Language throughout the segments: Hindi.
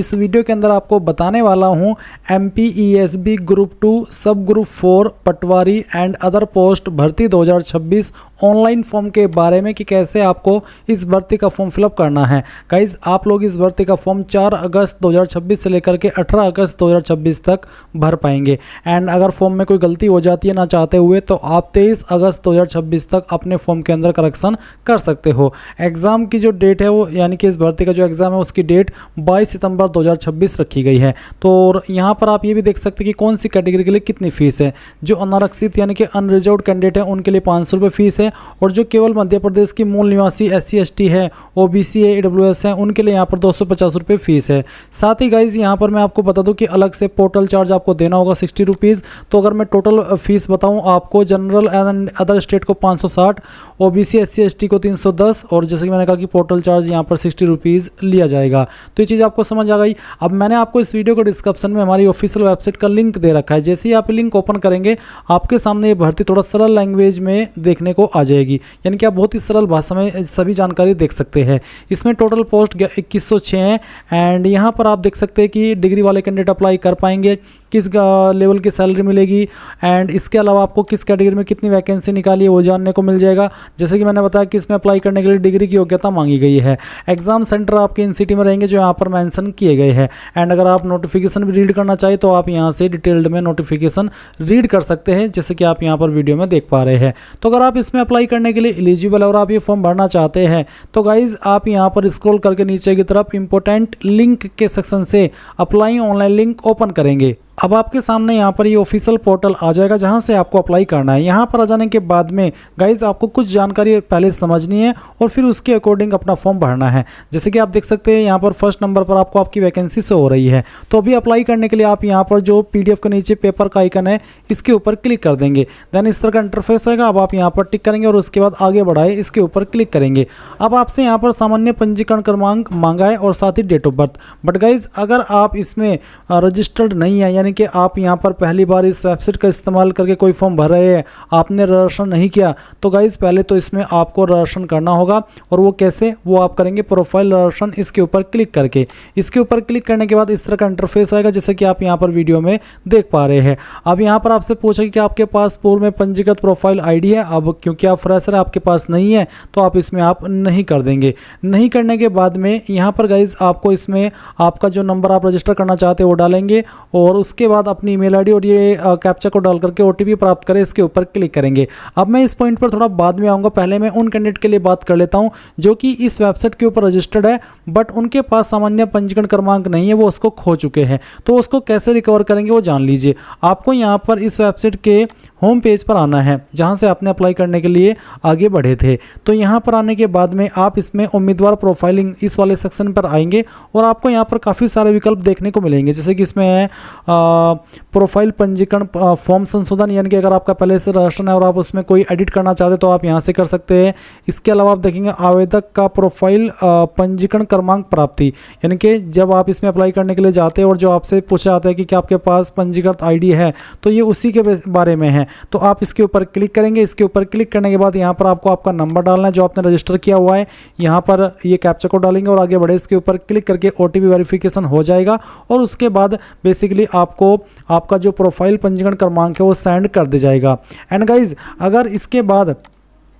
इस वीडियो के अंदर आपको बताने वाला हूं MPESB ग्रुप 2 सब group 4 Patwari and other post भर्ती 2026 ऑनलाइन फॉर्म के बारे में कि कैसे आपको इस भर्ती का फॉर्म फिलअप करना है। गाइज आप लोग इस भर्ती का फॉर्म 4 अगस्त 2026 से लेकर के 18 अगस्त 2026 तक भर पाएंगे। एंड अगर फॉर्म में कोई गलती हो जाती है ना चाहते हुए तो आप 23 अगस्त 2026 तक अपने फॉर्म के अंदर करेक्शन कर सकते हो। एग्ज़ाम की जो डेट है वो यानी कि इस भर्ती का जो एग्ज़ाम है उसकी डेट 22 सितंबर 2026 रखी गई है। तो यहाँ पर आप ये भी देख सकते हैं कि कौन सी कैटेगरी के लिए कितनी फीस है। जो अनारक्षित यानी कि अनरिजर्व्ड कैंडिडेट है उनके लिए 500 रुपये फीस है, और जो केवल मध्य प्रदेश की मूल निवासी SC ST है, OBC है, AWS है, उनके लिए यहाँ पर 250 रुपये फीस है। साथ ही गाइज यहाँ पर मैं आपको बता दूँ कि अलग से पोर्टल चार्ज आपको देना होगा 60 रुपीज़। तो अगर मैं टोटल फीस बताऊँ आपको, जनरल एंड अदर स्टेट को 560, OBC SC ST को 310, और जैसे कि मैंने कहा कि पोर्टल चार्ज यहाँ पर 60 रुपीज़ लिया जाएगा। तो ये चीज़ आपको समझ आ गई। अब मैंने आपको इस वीडियो के डिस्क्रिप्शन में हमारी ऑफिशियल वेबसाइट का लिंक दे रखा है। जैसे ही आप लिंक ओपन करेंगे आपके सामने ये भर्ती थोड़ा सरल लैंग्वेज में देखने को आ जाएगी, यानी कि आप बहुत ही सरल भाषा में सभी जानकारी देख सकते हैं। इसमें टोटल पोस्ट 2106 हैं एंड यहाँ पर आप देख सकते हैं कि डिग्री वाले कैंडिडेट अप्लाई कर पाएंगे, किस लेवल की सैलरी मिलेगी, एंड इसके अलावा आपको किस कैटेगरी में कितनी वैकेंसी निकाली है वो जानने को मिल जाएगा। जैसे कि मैंने बताया कि इसमें अप्लाई करने के लिए डिग्री की योग्यता मांगी गई है। एग्जाम सेंटर आपके इन सिटी में रहेंगे जो यहाँ पर मेंशन किए गए हैं। एंड अगर आप नोटिफिकेशन भी रीड करना चाहें तो आप यहाँ से डिटेल्ड में नोटिफिकेशन रीड कर सकते हैं, जैसे कि आप यहाँ पर वीडियो में देख पा रहे हैं। तो अगर आप इसमें अप्लाई करने के लिए एलिजिबल है और आप ये फॉर्म भरना चाहते हैं तो गाइज आप यहाँ पर स्क्रॉल करके नीचे की तरफ इंपॉर्टेंट लिंक के सेक्शन से अप्लाई ऑनलाइन लिंक ओपन करेंगे। अब आपके सामने यहाँ पर ये ऑफिशियल पोर्टल आ जाएगा जहाँ से आपको अप्लाई करना है। यहाँ पर आ जाने के बाद में गाइज आपको कुछ जानकारी पहले समझनी है और फिर उसके अकॉर्डिंग अपना फॉर्म भरना है। जैसे कि आप देख सकते हैं यहाँ पर फर्स्ट नंबर पर आपको आपकी वैकेंसी शो हो रही है। तो अभी अप्लाई करने के लिए आप यहाँ पर जो PDF के नीचे पेपर का आइकन है इसके ऊपर क्लिक कर देंगे। देन इस तरह का इंटरफेस आएगा। अब आप यहाँ पर टिक करेंगे और उसके बाद आगे बढ़ाए इसके ऊपर क्लिक करेंगे। अब आपसे यहाँ पर सामान्य पंजीकरण क्रमांक मांगा है और साथ ही date of birth. But guys अगर आप इसमें रजिस्टर्ड नहीं है, यानी कि आप यहाँ पर पहली बार इस वेबसाइट का इस्तेमाल करके कोई फॉर्म भर रहे हैं, आपने रजिस्ट्रेशन नहीं किया, तो गाइज पहले तो इसमें आपको रजिस्ट्रेशन करना होगा। और वो कैसे, वो आप करेंगे प्रोफाइल रजिस्ट्रेशन इसके ऊपर क्लिक करके। इसके ऊपर क्लिक करने के बाद इस तरह का इंटरफेस आएगा जैसे कि आप यहाँ पर वीडियो में देख पा रहे हैं। अब यहाँ पर आपसे पूछेगा कि आपके पास पूर्व में पंजीकृत प्रोफाइल ID है। अब क्योंकि आप फ्रेशर आपके पास नहीं है तो आप इसमें आप नहीं कर देंगे। नहीं करने के बाद में यहाँ पर गाइज आपको इसमें आपका जो नंबर आप रजिस्टर करना चाहते हैं वो डालेंगे, और उसके बाद अपनी ईमेल ID और ये कैप्चा को डाल करके OTP प्राप्त करें इसके ऊपर क्लिक करेंगे। अब मैं इस पॉइंट पर थोड़ा बाद में आऊँगा, पहले मैं उन कैंडिडेट के लिए बात कर लेता हूँ जो कि इस वेबसाइट के ऊपर रजिस्टर्ड है बट उनके पास सामान्य पंजीकरण क्रमांक नहीं है, वो उसको खो चुके हैं। तो उसको कैसे रिकवर करेंगे वो जान लीजिए। आपको यहाँ पर इस वेबसाइट के होम पेज पर आना है जहाँ से आपने अप्लाई करने के लिए आगे बढ़े थे। तो यहाँ पर आने के बाद में आप इसमें उम्मीदवार प्रोफाइलिंग इस वाले सेक्शन पर आएंगे और आपको यहाँ पर काफ़ी सारे विकल्प देखने को मिलेंगे। जैसे कि इसमें है प्रोफाइल पंजीकरण फॉर्म संशोधन, यानी कि अगर आपका पहले से रजिस्ट्रेशन है और आप उसमें कोई एडिट करना चाहते तो आप यहाँ से कर सकते हैं। इसके अलावा आप देखेंगे आवेदक का प्रोफाइल पंजीकरण क्रमांक प्राप्ति, यानी कि जब आप इसमें अप्लाई करने के लिए जाते हैं और जो आपसे पूछा जाता है कि क्या आपके पास पंजीकृत ID है तो ये उसी के बारे में है। तो आप इसके ऊपर क्लिक करेंगे। इसके ऊपर क्लिक करने के बाद यहाँ पर आपको आपका नंबर डालना है जो आपने रजिस्टर किया हुआ है। यहाँ पर ये कैप्चा कोड डालेंगे और आगे बढ़े। इसके ऊपर क्लिक करके OTP वेरिफिकेशन हो जाएगा और उसके बाद बेसिकली आपको आपका जो प्रोफाइल पंजीकरण क्रमांक है वो सेंड कर दिया जाएगा। एंड गाइज अगर इसके बाद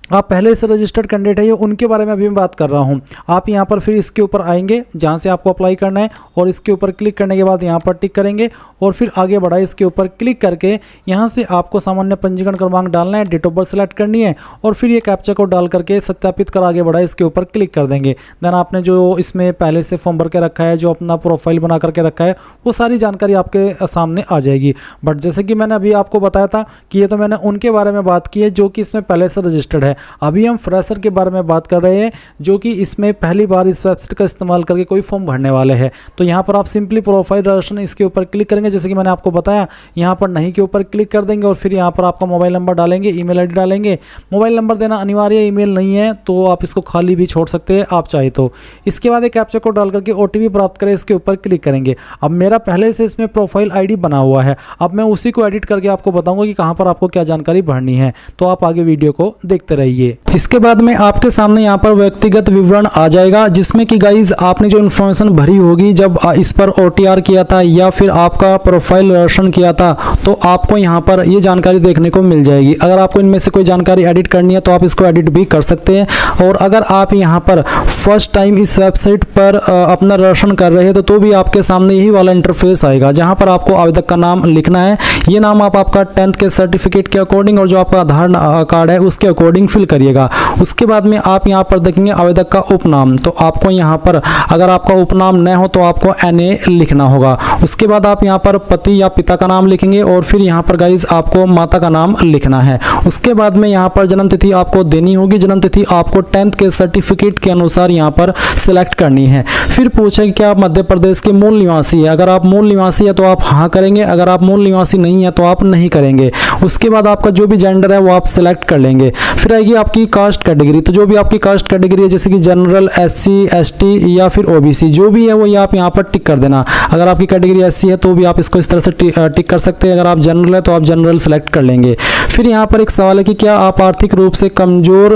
आप पहले से रजिस्टर्ड कैंडिडेट है ये उनके बारे में अभी मैं बात कर रहा हूँ। आप यहाँ पर फिर इसके ऊपर आएंगे जहाँ से आपको अप्लाई करना है और इसके ऊपर क्लिक करने के बाद यहाँ पर टिक करेंगे और फिर आगे बढ़ाए। इसके ऊपर क्लिक करके यहाँ से आपको सामान्य पंजीकरण क्रमांक डालना है, डेट ऑफ बर्थ सेलेक्ट करनी है और फिर ये कैप्चा कोड डाल करके सत्यापित कर आगे बढ़ाए। इसके ऊपर क्लिक कर देंगे। देन आपने जो इसमें पहले से फॉर्म भर के रखा है, जो अपना प्रोफाइल बना करके रखा है, वो सारी जानकारी आपके सामने आ जाएगी। बट जैसे कि मैंने अभी आपको बताया था कि ये तो मैंने उनके बारे में बात की है जो कि इसमें पहले से रजिस्टर्ड है। अभी हम फ्रेशर के बारे में बात कर रहे हैं जो कि इसमें पहली बार इस वेबसाइट का इस्तेमाल करके कोई फॉर्म भरने वाले हैं। तो यहाँ पर आप सिंपली प्रोफाइल रजिस्ट्रेशन इसके ऊपर क्लिक करेंगे जैसे कि मैंने आपको बताया। यहाँ पर नहीं के ऊपर क्लिक कर देंगे और फिर यहाँ पर आपका मोबाइल नंबर डालेंगे, ईमेल ID डालेंगे। मोबाइल नंबर देना अनिवार्य, ईमेल नहीं है तो आप इसको खाली भी छोड़ सकते हैं आप चाहे तो। इसके बाद एक कैप्चा कोड डाल करके OTP प्राप्त करें इसके ऊपर क्लिक करेंगे। अब मेरा पहले से इसमें प्रोफाइल ID बना हुआ है, अब मैं उसी को एडिट करके आपको बताऊंगा कि कहाँ पर आपको क्या जानकारी भरनी है। तो आप आगे वीडियो को देखते रहिए। रहिए। इसके बाद में आपके सामने यहाँ पर व्यक्तिगत विवरण आ जाएगा, जिसमें कि गाइज आपने जो इन्फॉर्मेशन भरी होगी जब इस पर OTR किया था या फिर आपका प्रोफाइल दर्शन किया था, तो आपको यहाँ पर ये जानकारी देखने को मिल जाएगी। अगर आपको इनमें से कोई जानकारी एडिट करनी है तो आप इसको एडिट भी कर सकते हैं। और अगर आप यहाँ पर फर्स्ट टाइम इस वेबसाइट पर अपना दर्शन कर रहे हैं तो भी आपके सामने यही वाला इंटरफेस आएगा, जहाँ पर आपको आवेदक का नाम लिखना है। ये नाम आप आपका 10th के सर्टिफिकेट के अकॉर्डिंग और जो आपका आधार कार्ड है उसके अकॉर्डिंग फिल करिएगा। उसके बाद में आप यहाँ पर देखेंगे आवेदक का उपनाम, तो आपको यहाँ पर अगर आपका उपनाम न हो तो आपको NA लिखना होगा। उसके बाद आप यहाँ पर पति या पिता का नाम लिखेंगे और फिर यहाँ पर गाइज आपको माता का नाम लिखना है। उसके बाद में यहाँ पर जन्म तिथि आपको देनी होगी। जन्म तिथि आपको 10th के सर्टिफिकेट के अनुसार यहाँ पर सिलेक्ट करनी है। फिर पूछे कि आप मध्य प्रदेश के मूल निवासी है। अगर आप मूल निवासी है तो आप हाँ करेंगे, अगर आप मूल निवासी नहीं है तो आप नहीं करेंगे। उसके बाद आपका जो भी जेंडर है वो आप सिलेक्ट कर लेंगे। फिर आएगी आपकी कास्ट कैटेगरी, तो जो भी आपकी कास्ट कैटेगरी है जैसे कि जनरल, SC, ST या फिर OBC जो भी है वो आप यहाँ पर टिक कर देना। अगर आपकी कैटेगरी SC है तो भी आप इसको इस तरह से टिक कर सकते हैं। अगर आप जनरल है तो आप जनरल सेलेक्ट कर लेंगे। फिर यहाँ पर एक सवाल है कि क्या आप आर्थिक रूप से कमजोर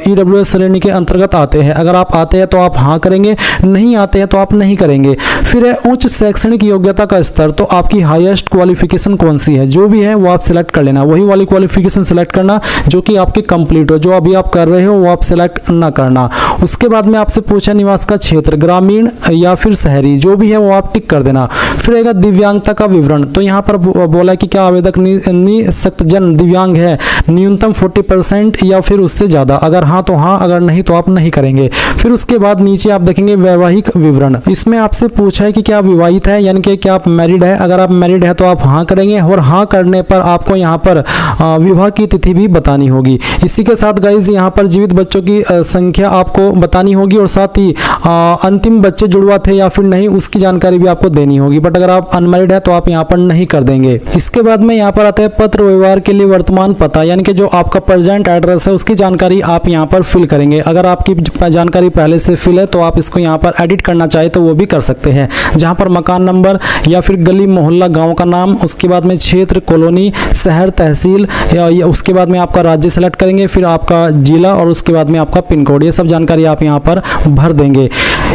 EWS श्रेणी के अंतर्गत आते हैं। अगर आप आते हैं तो आप हाँ करेंगे, नहीं आते हैं तो आप नहीं करेंगे। फिर है उच्च शैक्षणिक योग्यता का स्तर, तो आपकी हाईएस्ट क्वालिफिकेशन कौन सी है, जो भी है वो आप सिलेक्ट कर लेना। वही वाली क्वालिफिकेशन सिलेक्ट करना जो कि आपकी कंप्लीट हो, जो अभी आप कर रहे हो वो आप सिलेक्ट ना करना। उसके बाद में आपसे पूछा निवास का क्षेत्र, ग्रामीण या फिर शहरी, जो भी है वो आप टिक कर देना। फिर आएगा दिव्यांगता का विवरण, तो यहाँ पर बोला कि क्या आवेदक निःशक्तजन दिव्यांग है, न्यूनतम 40% या फिर उससे ज़्यादा। अगर हाँ तो हाँ, अगर नहीं तो आप नहीं करेंगे। फिर उसके बाद नीचे आप देखेंगे वैवाहिक विवरण, इसमें आपसे पूछा है कि क्या आप विवाहित है, यानी कि क्या आप मैरिड है। अगर आप मैरिड है तो आप हाँ करेंगे और हाँ करने पर आपको यहाँ पर विवाह की तिथि भी बतानी होगी। इसी के साथ गाइज यहाँ पर जीवित बच्चों की संख्या आपको बतानी होगी और साथ ही अंतिम बच्चे जुड़वा थे या फिर नहीं उसकी जानकारी भी आपको देनी होगी। बट अगर आप अनमैरिड है तो आप यहाँ पर नहीं कर देंगे। इसके बाद में यहाँ पर आता है पत्र व्यवहार के लिए वर्तमान पता, यानी कि जो आपका प्रेजेंट एड्रेस है उसकी जानकारी आप यहाँ पर फिल करेंगे। अगर आपकी जानकारी पहले से फिल है तो आप इसको यहाँ पर एडिट करना चाहे तो वो भी कर सकते हैं, जहाँ पर मकान नंबर या फिर गली मोहल्ला गांव का नाम, उसके बाद में क्षेत्र, कॉलोनी, शहर, तहसील या उसके बाद में आपका राज्य सेलेक्ट करेंगे, फिर आपका जिला और उसके बाद में आपका पिन कोड, ये सब जानकारी आप यहाँ पर भर देंगे।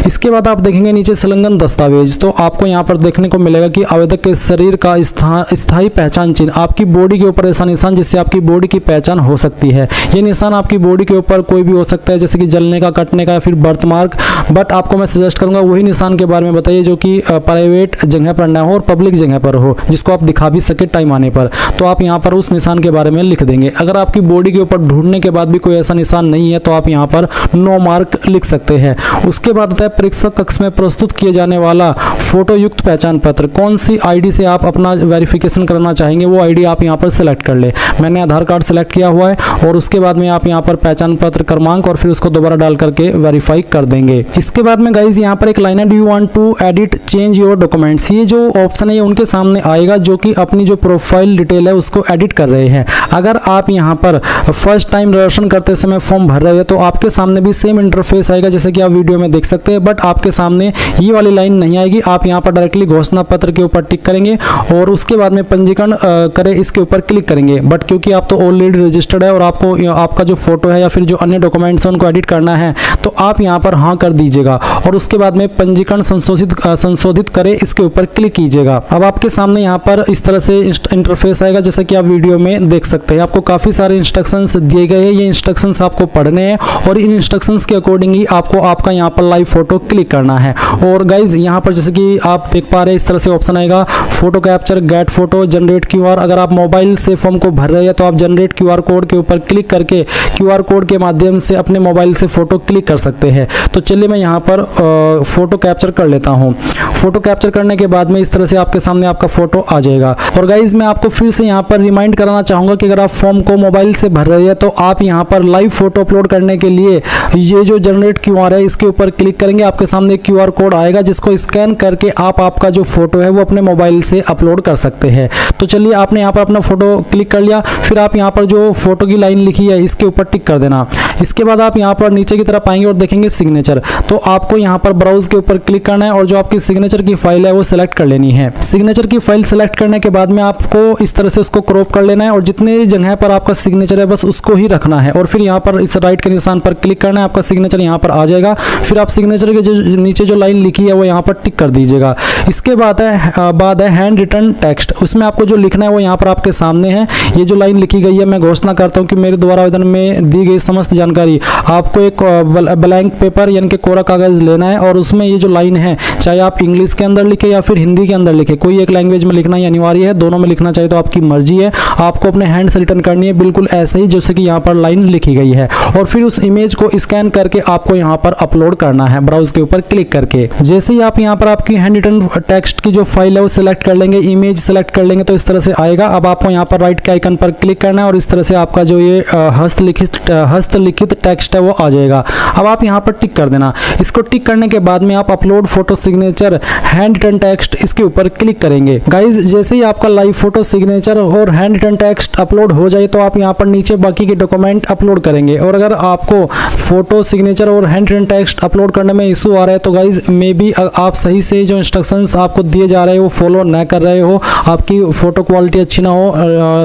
इसके बाद आप देखेंगे नीचे संलग्न दस्तावेज, तो आपको यहाँ पर देखने को मिलेगा कि आवेदक के शरीर का स्थायी पहचान चिन्ह, आपकी बॉडी के ऊपर ऐसा निशान जिससे आपकी बॉडी की पहचान हो सकती है। ये निशान आपकी बॉडी के ऊपर कोई भी हो सकता है, जैसे कि जलने का, कटने का, फिर बर्थ मार्क। बट आपको मैं सजेस्ट करूंगा वही निशान के बारे में बताइए जो कि प्राइवेट जगह पर ना हो और पब्लिक जगह पर हो, जिसको आप दिखा भी सके टाइम आने पर। तो आप यहाँ पर उस निशान के बारे में लिख देंगे। अगर आपकी बॉडी के ऊपर ढूंढने के बाद भी कोई ऐसा निशान नहीं है तो आप यहाँ पर नो मार्क लिख सकते हैं। उसके बाद आता है परीक्षा कक्ष में प्रस्तुत किए जाने वाला फोटो युक्त पहचान पत्र, कौन सी ID से आप अपना वेरिफिकेशन करना चाहेंगे वो ID आप यहाँ पर सिलेक्ट कर ले। मैंने आधार कार्ड सेलेक्ट किया हुआ है और उसके बाद में आप यहाँ पर पहचान पत्र क्रमांक और फिर उसको दोबारा डाल करके वेरीफाई कर देंगे। इसके बाद में गाइज यहाँ पर एक लाइन है, do you want to edit change your documents, ये जो ऑप्शन है ये उनके सामने आएगा जो कि अपनी जो प्रोफाइल डिटेल है उसको एडिट कर रहे हैं। अगर आप यहाँ पर फर्स्ट टाइम रजिस्ट्रेशन करते समय फॉर्म भर रहे हैं तो आपके सामने भी सेम इंटरफेस आएगा जैसे कि आप वीडियो में देख सकते हैं, बट आपके सामने ये वाली लाइन नहीं आएगी। आप यहाँ पर डायरेक्टली घोषणा पत्र के ऊपर टिक करेंगे और उसके बाद में पंजीकरण करें इसके ऊपर क्लिक करेंगे। बट क्योंकि आप तो ऑलरेडी रजिस्टर्ड है और आपको आपका जो फोटो है या फिर जो अन्य डॉक्यूमेंट्स हैं उनको एडिट करना है तो आप यहाँ पर हाँ कर दीजिएगा और उसके बाद में पंजीकरण संशोधित करें इसके ऊपर क्लिक कीजिएगा। अब आपके सामने यहाँ पर इस तरह से इंटरफेस आएगा जैसा कि आप वीडियो में देख सकते हैं। आपको काफ़ी सारे इंस्ट्रक्शंस दिए गए हैं, ये इंस्ट्रक्शंस आपको पढ़ने हैं और इन इंस्ट्रक्शंस के अकॉर्डिंग ही आपको आपका यहाँ पर लाइव फोटो क्लिक करना है। और गाइज यहाँ पर जैसे कि आप देख पा रहे हैं इस तरह से ऑप्शन आएगा, photo capture, get photo, generate QR। अगर आप मोबाइल से फॉर्म को भर रहे हैं तो आप जनरेट QR कोड के ऊपर क्लिक करके QR कोड के माध्यम से अपने मोबाइल से फोटो क्लिक कर सकते हैं। तो चलिए मैं यहाँ पर फोटो कैप्चर कर लेता हूँ। फोटो कैप्चर करने के बाद में इस तरह से आपके सामने आपका फोटो आ जाएगा। और गाइज मैं आपको फिर से यहाँ पर रिमाइंड कराना चाहूँगा कि अगर आप फॉर्म को मोबाइल से भर रहे हैं तो आप यहाँ पर लाइव फोटो अपलोड करने के लिए ये जो जनरेट QR है इसके ऊपर क्लिक करेंगे। आपके सामने QR कोड आएगा जिसको स्कैन करके आप आपका जो फोटो है वो अपने मोबाइल से अपलोड कर सकते हैं। तो चलिए आपने यहाँ पर अपना फोटो क्लिक कर लिया, फिर आप यहाँ पर जो फोटो की लाइन लिखी है इसके ऊपर टिक कर देना। इसके बाद आप यहाँ पर नीचे की तरफ आएंगे और देखेंगे सिग्नेचर, तो आपको यहाँ पर ब्राउज के ऊपर क्लिक करना है और जो आपकी सिग्नेचर की फाइल है वो सिलेक्ट कर लेनी है। सिग्नेचर की फाइल सिलेक्ट करने के बाद में आपको इस तरह से उसको क्रॉप कर लेना है और जितने जिस जगह पर आपका सिग्नेचर है बस उसको ही रखना है और फिर यहाँ पर इस राइट के निशान पर क्लिक करना है, आपका सिग्नेचर यहाँ पर आ जाएगा। फिर आप सिग्नेचर के जो नीचे जो लाइन लिखी है वो यहाँ पर टिक कर दीजिएगा। इसके बाद है हैंड रिटन टेक्स्ट, उसमें आपको जो लिखना है वो यहाँ पर आपके सामने है। ये जो लाइन लिखी गई है, मैं घोषणा करता हूँ कि मेरे द्वारा आवेदन में दी गई समस्त जानकारी, आपको एक ब्लैंक पेपर यानी कि कोरा कागज लेना है और उसमें ये जो लाइन है चाहे आप इंग्लिश के अंदर लिखे या फिर हिंदी के अंदर लिखे, कोई एक लैंग्वेज में लिखना ही अनिवार्य है, दोनों में लिखना चाहिए तो आपकी मर्जी है। आपको अपने हैंड से रिटर्न करनी है बिल्कुल ऐसे ही जैसे कि यहाँ पर लाइन लिखी गई है और फिर उस इमेज को स्कैन करके आपको यहाँ पर अपलोड करना है ब्राउज के ऊपर क्लिक करके। जैसे ही आप यहाँ पर आपकी हैंड रिटन टेक्स्ट की जो फाइल है वो सिलेक्ट कर लेंगे, इमेज सेलेक्ट कर लेंगे तो इस तरह से आएगा। अब आपको यहाँ पर राइट के आइकन पर क्लिक करना है और इस तरह से आपका जो ये हस्तलिखित टेक्स्ट है वो आ जाएगा। अब आप यहाँ पर टिक कर देना। इसको टिक करने के बाद में आप upload photo signature hand written text इसके ऊपर क्लिक करेंगे। गाइज जैसे ही आपका लाइव फोटो सिग्नेचर और हैंड रिटन टेक्स्ट अपलोड हो जाए तो आप यहाँ पर नीचे बाकी के डॉक्यूमेंट अपलोड करेंगे। और अगर आपको फोटो सिग्नेचर और हैंड रिटन टेक्स्ट अपलोड करने में इशू आ रहा है तो गाइज मे बी आप सही से जो इंस्ट्रक्शंस आपको दिए जा रहे हो वो फॉलो न कर रहे हो, आपकी फोटो क्वालिटी अच्छी ना हो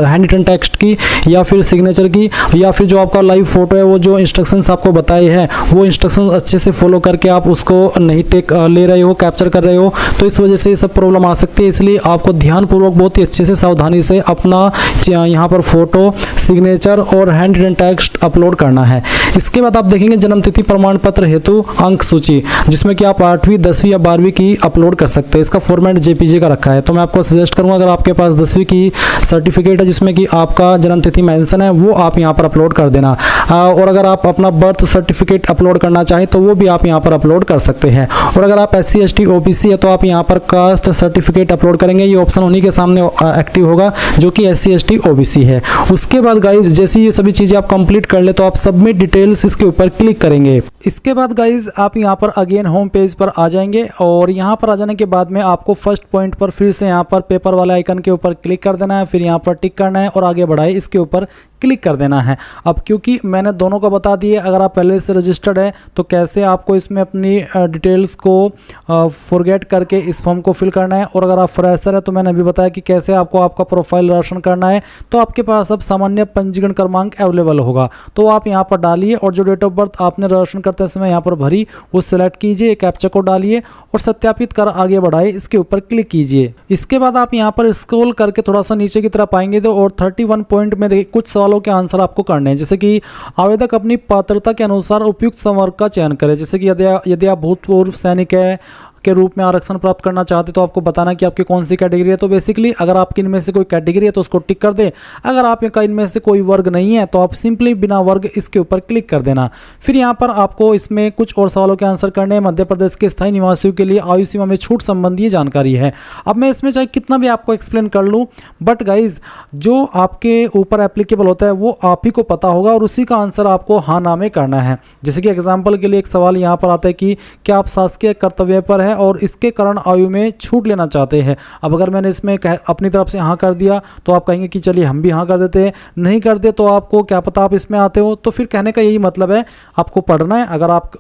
हैंड रिटन टेक्स्ट की या फिर सिग्नेचर की, या फिर जो आपका लाइव फोटो है वो जो इंस्ट्रक्शंस आपको बताए हैं वो इंस्ट्रक्शंस अच्छे से फॉलो करके आप उसको नहीं ले रहे हो, कैप्चर कर रहे हो, तो इस वजह से ये सब प्रॉब्लम आ सकती है। इसलिए आपको ध्यानपूर्वक बहुत ही अच्छे से सावधानी से अपना यहाँ पर फोटो सिग्नेचर और हैंड रिटन टेक्स्ट अपलोड करना है। इसके बाद आप देखेंगे जन्म तिथि प्रमाण पत्र हेतु अंक सूची, जिसमें कि आप 8वीं 10वीं या 12वीं की अपलोड कर सकते हैं। इसका फॉर्मेट जेपीजी का रखा है, तो मैं आपको सजेस्ट करूंगा अगर आपके पास 10वीं की सर्टिफिकेट है जिसमें कि आपका जन्म तिथि मेंशन है वो आप यहाँ पर अपलोड कर देना। और अगर आप अपना बर्थ सर्टिफिकेट अपलोड करना चाहें तो वो भी आप यहाँ पर अपलोड कर सकते हैं। और अगर आप SC ST OBC है तो आप यहाँ पर कास्ट सर्टिफिकेट अपलोड करेंगे, ये ऑप्शन उन्हीं के सामने एक्टिव होगा जो कि SC ST OBC है। उसके बाद गाइज जैसे ये सभी चीज़ें आप कंप्लीट कर ले तो आप सबमिट डिटेल्स इसके ऊपर क्लिक करेंगे। इसके बाद गाइज आप यहाँ पर अगेन होम पेज पर आ जाएंगे और यहाँ पर आ जाने के बाद में आपको फर्स्ट पॉइंट पर फिर से यहाँ पर पेपर वाले आइकन के ऊपर क्लिक कर देना है, फिर यहाँ पर टिक करना है और आगे बढ़ाए इसके ऊपर क्लिक कर देना है। अब क्योंकि मैंने दोनों को बता दिए, अगर आप पहले से रजिस्टर्ड है तो कैसे आपको इसमें अपनी डिटेल्स को फॉरगेट करके इस फॉर्म को फिल करना है, और अगर आप फ्रेशर है तो मैंने अभी बताया कि कैसे आपको आपका प्रोफाइल रोशन करना है। तो आपके पास अब सामान्य पंजीकरण क्रमांक अवेलेबल होगा तो आप यहाँ पर डालिए और जो डेट ऑफ बर्थ आपने रोशन करते समय यहाँ पर भरी वो सिलेक्ट कीजिए, कैप्चा को डालिए और सत्यापित कर आगे बढ़ाए इसके ऊपर क्लिक कीजिए। इसके बाद आप यहाँ पर स्क्रॉल करके थोड़ा सा नीचे की तरफ आएंगे तो और 31 पॉइंट में देखिए कुछ सवालों के आंसर आपको करने हैं, जैसे कि आवेदक अपनी पात्रता के अनुसार उपयुक्त संवर्ग का चयन करें। जैसे कि यदि आप भूतपूर्व सैनिक है के रूप में आरक्षण प्राप्त करना चाहते तो आपको बताना कि आपकी कौन सी कैटेगरी है। तो बेसिकली अगर आपकी इनमें से कोई कैटेगरी है तो उसको टिक कर दे, अगर आपका इनमें से कोई वर्ग नहीं है तो आप सिंपली बिना वर्ग इसके ऊपर क्लिक कर देना। फिर यहाँ पर आपको इसमें कुछ और सवालों के आंसर करने हैं। मध्य प्रदेश के स्थायी निवासियों के लिए आयु सीमा में छूट संबंधी जानकारी है। अब मैं इसमें चाहे कितना भी आपको एक्सप्लेन कर लूँ बट गाइज जो आपके ऊपर एप्लीकेबल होता है वो आप ही को पता होगा और उसी का आंसर आपको हाँ ना में करना है। जैसे कि एग्जाम्पल के लिए एक सवाल यहाँ पर आता है कि क्या आप शासकीय कर्तव्य पर है और इसके कारण आयु में छूट लेना चाहते हैं। अब अगर मैंने इसमें अपनी तरफ से हाँ कर दिया तो आप कहेंगे कि चलिए हम भी हाँ कर देते हैं, नहीं करते तो आपको क्या पता आप इसमें आते हो। तो फिर कहने का यही मतलब है आपको पढ़ना है। अगर आप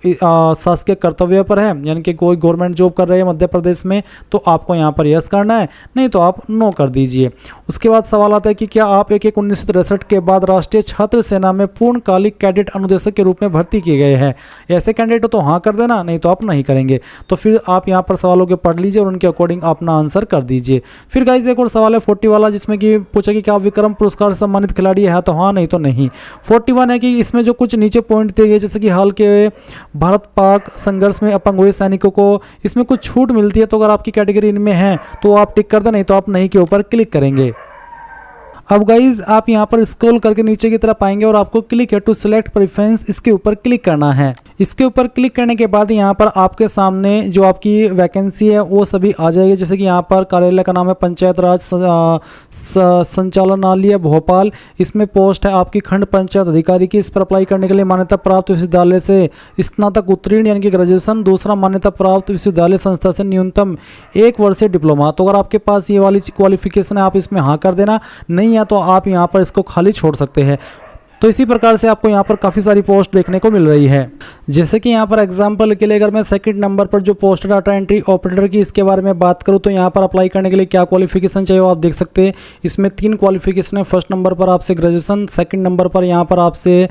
शासकीय कर्तव्य पर है यानी कि कोई गवर्नमेंट जॉब कर रहे हैं मध्य प्रदेश में तो आपको यहाँ पर यस करना है, नहीं तो आप नो कर दीजिए। उसके बाद सवाल आता है कि क्या आप 1/1/1963 के बाद राष्ट्रीय छात्र सेना में पूर्णकालिक कैडेट अनुदेशक के रूप में भर्ती किए गए हैं। ऐसे कैंडिडेट तो हाँ कर देना, नहीं तो आप नहीं करेंगे। तो फिर आप यहाँ पर सवालों के पढ़ लीजिए और उनके अकॉर्डिंग अपना आंसर कर दीजिए। फिर गाइस एक और सवाल है 40 वाला जिसमें कि पूछा कि क्या आप विक्रम पुरस्कार से सम्मानित खिलाड़ी है तो हाँ, नहीं तो नहीं। 41 है कि इसमें जो कुछ नीचे पॉइंट दिए गए जैसे कि हाल के भारत पाक संघर्ष में अपंग हुए सैनिकों को इसमें कुछ छूट मिलती है तो अगर आपकी कैटेगरी इनमें है तो आप टिक कर दें, नहीं तो आप नहीं के ऊपर क्लिक करेंगे। अब गाइज आप यहाँ पर स्क्रॉल करके नीचे की तरफ आएंगे और आपको क्लिक है टू सिलेक्ट प्रेफरेंस इसके ऊपर क्लिक करना है। इसके ऊपर क्लिक करने के बाद यहाँ पर आपके सामने जो आपकी वैकेंसी है वो सभी आ जाएगी। जैसे कि यहाँ पर कार्यालय का नाम है पंचायत राज संचालनालय भोपाल, इसमें पोस्ट है आपकी खंड पंचायत अधिकारी की। इस पर अप्लाई करने के लिए मान्यता प्राप्त विश्वविद्यालय से स्नातक उत्तीर्ण यानी कि ग्रेजुएशन, दूसरा मान्यता प्राप्त विश्वविद्यालय संस्था से न्यूनतम 1 वर्षीय डिप्लोमा। तो अगर आपके पास ये वाली क्वालिफिकेशन है आप इसमें हाँ कर देना, नहीं है तो आप यहाँ पर इसको खाली छोड़ सकते हैं। तो इसी प्रकार से आपको यहाँ पर काफ़ी सारी पोस्ट देखने को मिल रही है। जैसे कि यहाँ पर एग्जांपल के लिए अगर मैं सेकंड नंबर पर जो पोस्ट डाटा एंट्री ऑपरेटर की इसके बारे में बात करूँ तो यहाँ पर अप्लाई करने के लिए क्या क्वालिफिकेशन चाहिए वो आप देख सकते हैं। इसमें 3 क्वालिफिकेशन है। फर्स्ट नंबर पर आपसे ग्रेजुएशन, सेकंड नंबर पर यहाँ पर आपसे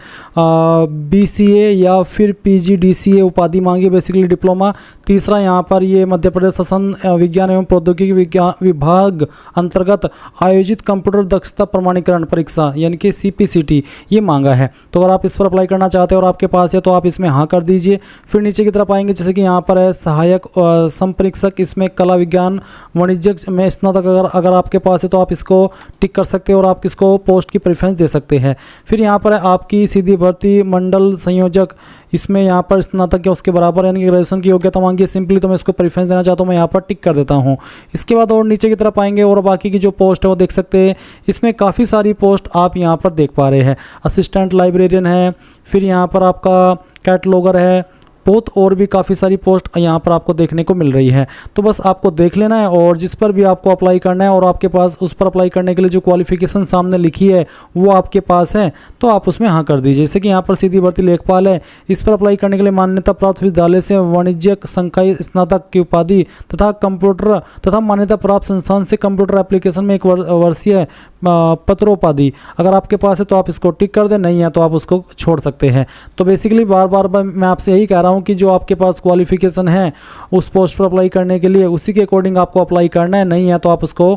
BCA या फिर PGDCA उपाधि मांगी, बेसिकली डिप्लोमा। तीसरा यहाँ पर ये मध्य प्रदेश शासन विज्ञान एवं प्रौद्योगिकी विभाग अंतर्गत आयोजित कंप्यूटर दक्षता प्रमाणीकरण परीक्षा यानी कि CPCT ये मांगा है। तो अगर आप इस पर अप्लाई करना चाहते हैं और आपके पास है तो आप इसमें हाँ कर दीजिए। फिर नीचे की तरफ आएंगे, जैसे कि यहाँ पर है सहायक संपरीक्षक, इसमें कला विज्ञान वाणिज्य में स्नातक अगर आपके पास है तो आप इसको टिक कर सकते हैं और आप इसको पोस्ट की प्रेफरेंस दे सकते हैं। फिर यहाँ पर है आपकी सीधी भर्ती मंडल संयोजक, इसमें यहाँ पर स्नातक या उसके बराबर यानी कि ग्रेजुएशन की योग्यता मांगी है। सिंपली तो मैं इसको प्रेफरेंस देना चाहता हूँ, मैं यहाँ पर टिक कर देता हूँ। इसके बाद और नीचे की तरफ आएंगे और बाकी की जो पोस्ट है वो देख सकते हैं। इसमें काफ़ी सारी पोस्ट आप यहाँ पर देख पा रहे हैं। असिस्टेंट लाइब्रेरियन है, फिर यहाँ पर आपका कैटलॉगर है, बहुत और भी काफ़ी सारी पोस्ट यहाँ पर आपको देखने को मिल रही है। तो बस आपको देख लेना है और जिस पर भी आपको अप्लाई करना है और आपके पास उस पर अप्लाई करने के लिए जो क्वालिफिकेशन सामने लिखी है वो आपके पास है तो आप उसमें हाँ कर दीजिए। जैसे कि यहाँ पर सीधी भर्ती लेखपाल है, इस पर अप्लाई करने के लिए मान्यता प्राप्त विद्यालय से वाणिज्यिक संकाय स्नातक की उपाधि तथा कंप्यूटर तथा मान्यता प्राप्त संस्थान से कंप्यूटर एप्लीकेशन में 1 वर्षीय पत्रोपाधि अगर आपके पास है तो आप इसको टिक कर दें, नहीं है तो आप उसको छोड़ सकते हैं। तो बेसिकली बार बार मैं आपसे यही कह रहा हूँ कि जो आपके पास क्वालिफिकेशन है उस पोस्ट पर अप्लाई करने के लिए उसी के अकॉर्डिंग आपको अप्लाई करना है, नहीं है तो आप उसको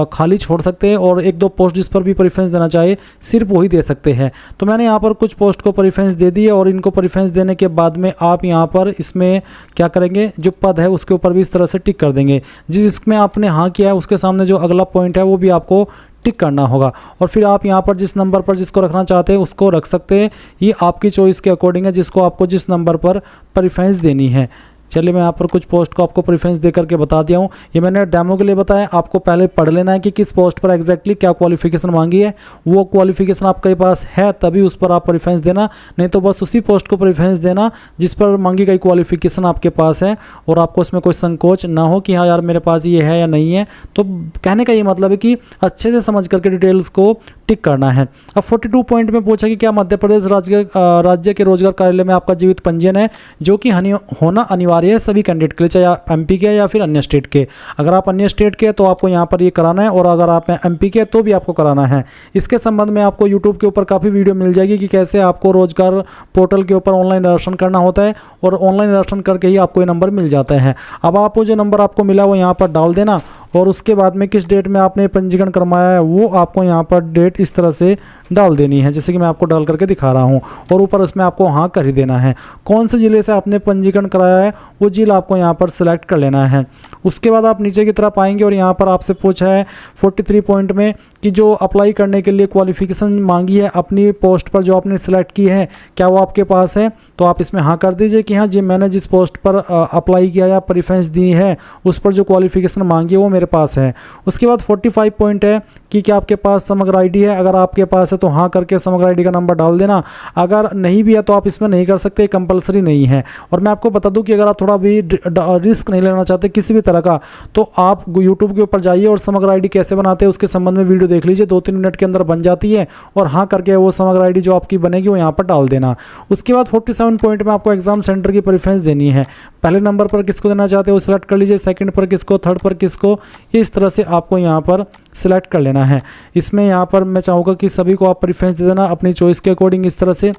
खाली छोड़ सकते हैं और 1-2 पोस्ट जिस पर भी प्रेफरेंस देना चाहिए सिर्फ वही दे सकते हैं। तो मैंने यहाँ पर कुछ पोस्ट को प्रेफरेंस दे दी है और इनको प्रेफरेंस देने के बाद में आप यहाँ पर इसमें क्या करेंगे, जो पद है उसके ऊपर भी इस तरह से टिक कर देंगे। जिसमें आपने हाँ किया है उसके सामने जो अगला पॉइंट है वो भी आपको टिक करना होगा और फिर आप यहाँ पर जिस नंबर पर जिसको रखना चाहते हैं उसको रख सकते हैं। ये आपकी चॉइस के अकॉर्डिंग है जिसको आपको जिस नंबर पर प्रेफरेंस देनी है। चलिए मैं यहाँ पर कुछ पोस्ट को आपको प्रेफरेंस दे करके बता दिया हूँ। ये मैंने डेमो के लिए बताया, आपको पहले पढ़ लेना है कि किस पोस्ट पर एग्जैक्टली क्या क्वालिफिकेशन मांगी है। वो क्वालिफिकेशन आपके पास है तभी उस पर आप प्रेफरेंस देना, नहीं तो बस उसी पोस्ट को प्रेफरेंस देना जिस पर मांगी गई क्वालिफिकेशन आपके पास है और आपको उसमें कोई संकोच ना हो कि हाँ यार मेरे पास ये है या नहीं है। तो कहने का ये मतलब है कि अच्छे से समझ करके डिटेल्स को टिक करना है। अब 42 पॉइंट में पूछा कि क्या मध्य प्रदेश राज्य के रोजगार कार्यालय में आपका जीवित पंजीयन है, जो कि होना अनिवार्य है सभी कैंडिडेट के लिए, चाहे आप MP के या फिर अन्य स्टेट के। अगर आप अन्य स्टेट के तो आपको यहाँ पर ये कराना है और अगर आप MP के तो भी आपको कराना है। इसके संबंध में आपको YouTube के ऊपर काफ़ी वीडियो मिल जाएगी कि कैसे आपको रोजगार पोर्टल के ऊपर ऑनलाइन रजिस्ट्रेशन करना होता है और ऑनलाइन रजिस्ट्रेशन करके ही आपको ये नंबर मिल जाता है। अब आपको जो नंबर आपको मिला वो यहाँ पर डाल देना और उसके बाद में किस डेट में आपने पंजीकरण करवाया है वो आपको यहाँ पर डेट इस तरह से डाल देनी है, जैसे कि मैं आपको डाल करके दिखा रहा हूँ और ऊपर उसमें आपको हाँ कर ही देना है। कौन से ज़िले से आपने पंजीकरण कराया है वो ज़िला आपको यहाँ पर सिलेक्ट कर लेना है। उसके बाद आप नीचे की तरफ आएंगे और यहाँ पर आपसे पूछा है 43 पॉइंट में कि जो अप्लाई करने के लिए क्वालिफिकेशन मांगी है अपनी पोस्ट पर जो आपने सिलेक्ट की है क्या वो आपके पास है, तो आप इसमें हाँ कर दीजिए कि हाँ जी मैंने जिस पोस्ट पर अप्लाई किया या प्रेफरेंस दी है उस पर जो क्वालिफिकेशन मांगी है वो मेरे पास है। उसके बाद 45 पॉइंट है कि क्या आपके पास समग्र आईडी है, अगर आपके पास है तो हाँ करके समग्र आईडी का नंबर डाल देना, अगर नहीं भी है तो आप इसमें नहीं कर सकते, कंपलसरी नहीं है। और मैं आपको बता दूं कि अगर आप थोड़ा भी रिस्क नहीं लेना चाहते किसी भी तरह का तो आप यूट्यूब के ऊपर जाइए और समग्र आईडी कैसे बनाते हैं उसके संबंध में वीडियो देख लीजिए, 2-3 मिनट के अंदर बन जाती है और हाँ करके वो समग्र आईडी जो आपकी बनेगी वो यहाँ पर डाल देना। उसके बाद 47 पॉइंट में आपको एग्जाम सेंटर की प्रेफरेंस देनी है। पहले नंबर पर किसको देना चाहते हो वो सिलेक्ट कर लीजिए, सेकंड पर किसको, थर्ड पर किसको, ये इस तरह से आपको यहाँ पर सिलेक्ट कर लेना है। इसमें यहाँ पर मैं चाहूँगा कि सभी को आप प्रेफरेंस दे देना अपनी चॉइस के अकॉर्डिंग इस तरह से,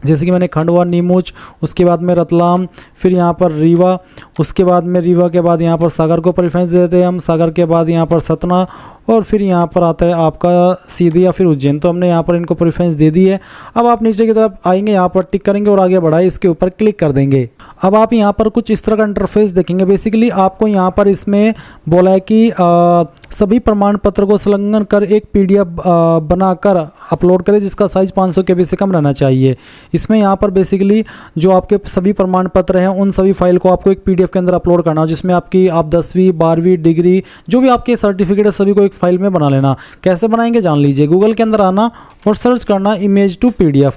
जैसे कि मैंने खंडवा, नीमच, उसके बाद में रतलाम, फिर यहाँ पर रीवा, उसके बाद में रीवा के बाद यहाँ पर सागर को प्रेफरेंस दे देते हैं हम, सागर के बाद यहाँ पर सतना और फिर यहाँ पर आता है आपका सीधी या फिर उज्जैन। तो हमने यहाँ पर इनको प्रेफरेंस दे दी है। अब आप नीचे की तरफ आएंगे, यहाँ पर टिक करेंगे और आगे बढ़ाए इसके ऊपर क्लिक कर देंगे। अब आप यहाँ पर कुछ इस तरह का इंटरफेस देखेंगे। बेसिकली आपको यहाँ पर इसमें बोला है कि सभी प्रमाण पत्र को संलग्न कर एक PDF बनाकर अपलोड करें जिसका साइज़ 500 KB से कम रहना चाहिए। इसमें यहाँ पर बेसिकली जो आपके सभी प्रमाण पत्र हैं उन सभी फाइल को आपको एक PDF के अंदर अपलोड करना हो, जिसमें आपकी आप 10वीं 12वीं डिग्री जो भी आपके सर्टिफिकेट है सभी को एक फाइल में बना लेना। कैसे बनाएंगे जान लीजिए, गूगल के अंदर आना और सर्च करना इमेज टू PDF।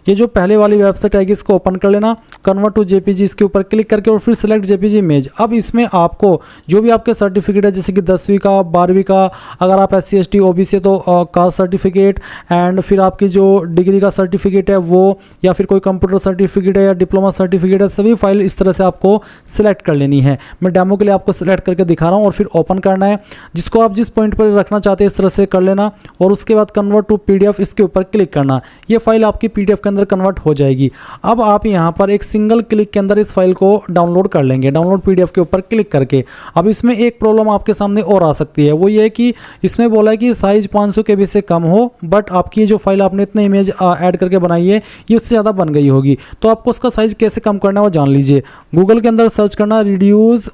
ये जो पहले वाली वेबसाइट आएगी इसको ओपन कर लेना, कन्वर्ट टू JPG इसके ऊपर क्लिक करके और फिर सिलेक्ट JPG इमेज। अब इसमें आपको जो भी आपके सर्टिफिकेट है जैसे कि 10वीं का 12वीं का, अगर आप SC ST OBC तो कास्ट सर्टिफिकेट, एंड फिर आपकी जो डिग्री का सर्टिफिकेट है वो, या फिर कोई कंप्यूटर सर्टिफिकेट है या डिप्लोमा सर्टिफिकेट है, सभी फाइल इस तरह से आपको सिलेक्ट कर लेनी है। मैं डेमो के लिए आपको सिलेक्ट करके दिखा रहा हूँ और फिर ओपन करना है। जिसको आप जिस पॉइंट पर रखना चाहते हैं इस तरह से कर लेना, और उसके बाद कन्वर्ट टू PDF इसके ऊपर क्लिक करना। ये फाइल आपकी PDF के अंदर कन्वर्ट हो जाएगी। अब आप यहाँ पर एक सिंगल क्लिक के अंदर इस फाइल को डाउनलोड कर लेंगे, डाउनलोड PDF के ऊपर क्लिक करके। अब इसमें एक प्रॉब्लम आपके सामने और आ सकती है, वो ये है कि इसमें बोला है कि साइज 500 KB से कम हो, बट आपकी जो फाइल आपने इतने इमेज ऐड करके बनाई है ये उससे ज़्यादा बन गई होगी। तो आपको उसका साइज कैसे कम करना है वो जान लीजिए। गूगल के अंदर सर्च करना रिड्यूस,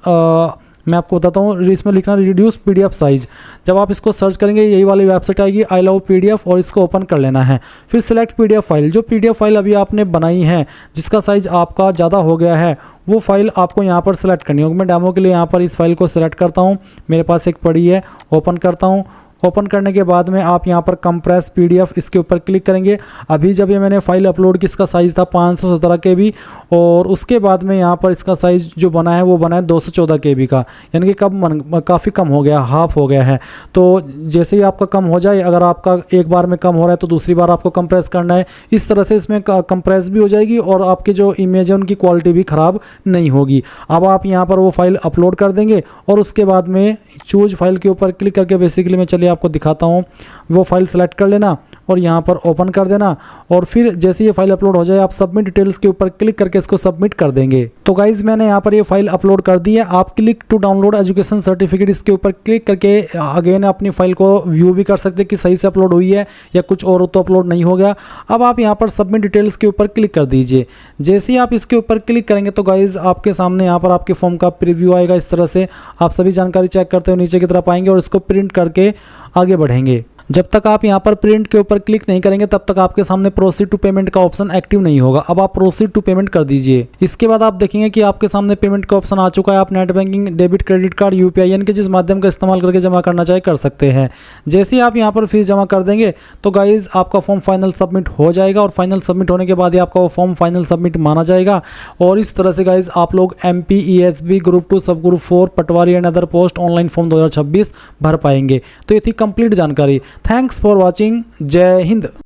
मैं आपको बताता हूँ, इसमें लिखना रिड्यूस PDF साइज। जब आप इसको सर्च करेंगे यही वाली वेबसाइट आएगी आई लव PDF, और इसको ओपन कर लेना है। फिर सिलेक्ट PDF फाइल, जो PDF फाइल अभी आपने बनाई है जिसका साइज आपका ज़्यादा हो गया है वो फाइल आपको यहाँ पर सेलेक्ट करनी होगी। मैं डेमो के लिए यहाँ पर इस फाइल को सिलेक्ट करता हूँ, मेरे पास एक पड़ी है, ओपन करता हूँ। ओपन करने के बाद में आप यहाँ पर कंप्रेस PDF इसके ऊपर क्लिक करेंगे। अभी जब ये मैंने फाइल अपलोड की इसका साइज़ था 517 KB, और उसके बाद में यहाँ पर इसका साइज़ जो बना है वो बना है 214 KB का, यानी कि काफ़ी कम हो गया, हाफ हो गया है। तो जैसे ही आपका कम हो जाए, अगर आपका एक बार में कम हो रहा है तो दूसरी बार आपको कंप्रेस करना है। इस तरह से इसमें कंप्रेस भी हो जाएगी और आपकी जो इमेज है उनकी क्वालिटी भी ख़राब नहीं होगी। अब आप यहाँ पर वो फाइल अपलोड कर देंगे और उसके बाद में चूज फाइल के ऊपर क्लिक करके बेसिकली मैं चलिए आपको दिखाता हूँ, वो फाइल सेलेक्ट कर लेना और यहाँ पर ओपन कर देना। और फिर जैसे ये फाइल अपलोड हो जाए आप सबमिट डिटेल्स के ऊपर क्लिक करके इसको सबमिट कर देंगे। तो गाइज मैंने यहाँ पर ये फाइल अपलोड कर दी है। आप click to download education certificate इसके ऊपर क्लिक करके अगेन अपनी फाइल को व्यू भी कर सकते हैं कि सही से अपलोड हुई है या कुछ और तो अपलोड नहीं हो गया। अब आप यहाँ पर सबमिट डिटेल्स के ऊपर क्लिक कर दीजिए। जैसे ही आप इसके ऊपर क्लिक करेंगे तो गाइज आपके सामने यहाँ पर आपके फॉर्म का प्रीव्यू आएगा। इस तरह से आप सभी जानकारी चेक करते हुए नीचे की तरफ आएंगे और इसको प्रिंट करके आगे बढ़ेंगे। जब तक आप यहाँ पर प्रिंट के ऊपर क्लिक नहीं करेंगे तब तक आपके सामने प्रोसीड टू पेमेंट का ऑप्शन एक्टिव नहीं होगा। अब आप प्रोसीड टू पेमेंट कर दीजिए। इसके बाद आप देखेंगे कि आपके सामने पेमेंट का ऑप्शन आ चुका है। आप net banking, debit, credit card, UPI के जिस माध्यम का इस्तेमाल करके जमा करना चाहे कर सकते हैं। जैसे ही आप यहाँ पर फीस जमा कर देंगे तो गाइज आपका फॉर्म फाइनल सबमिट हो जाएगा और फाइनल सबमिट होने के बाद ही आपका वो फॉर्म फाइनल सबमिट माना जाएगा। और इस तरह से गाइज आप लोग MP ESB ग्रुप 2 सब group 4 Patwari and other post online form 2026 भर पाएंगे। तो ये थी कंप्लीट जानकारी। Thanks for watching. जय हिंद।